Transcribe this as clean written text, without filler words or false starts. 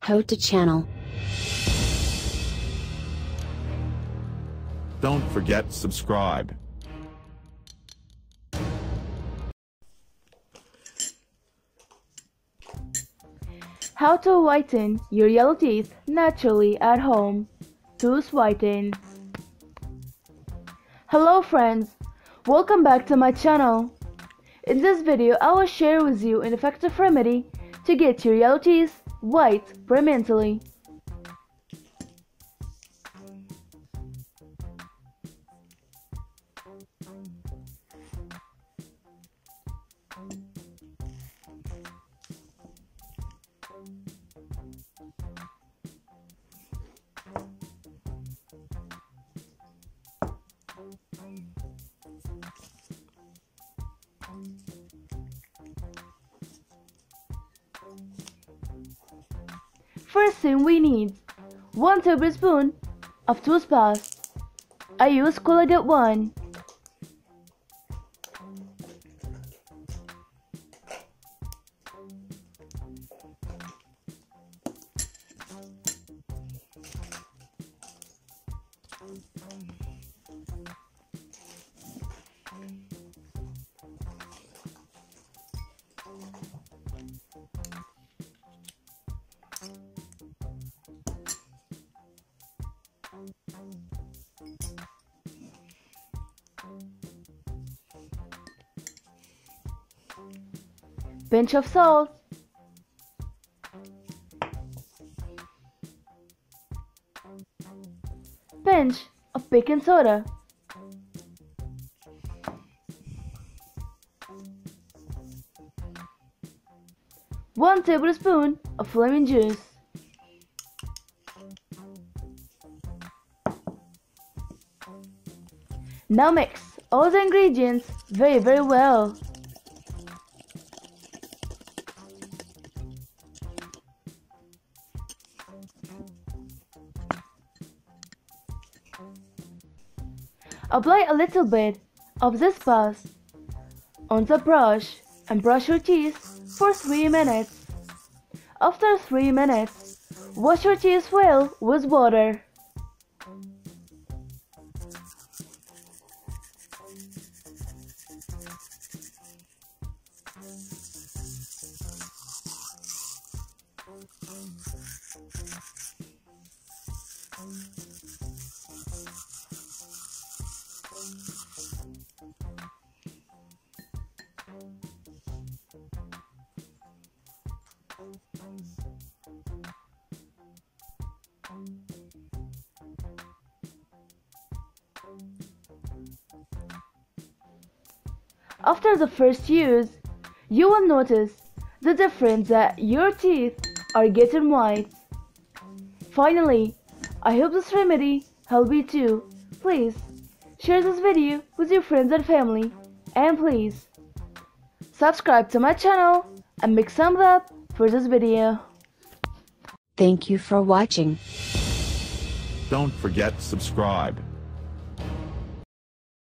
How to channel. Don't forget subscribe. How to whiten your yellow teeth naturally at home. Choose Whiten. Hello friends, welcome back to my channel. In this video I will share with you an effective remedy to get your yellow teeth white permanently. First thing we need 1 tablespoon of toothpaste. I use Colgate one. Pinch of salt, pinch of baking soda, one tablespoon of lemon juice, now mix all the ingredients very well. Apply a little bit of this paste on the brush and brush your teeth for 3 minutes. After 3 minutes, wash your teeth well with water. After the first use, you will notice the difference that your teeth are getting white. Finally, I hope this remedy helped you too. Please share this video with your friends and family, and please subscribe to my channel and make thumbs up for this video. Thank you for watching. Don't forget subscribe.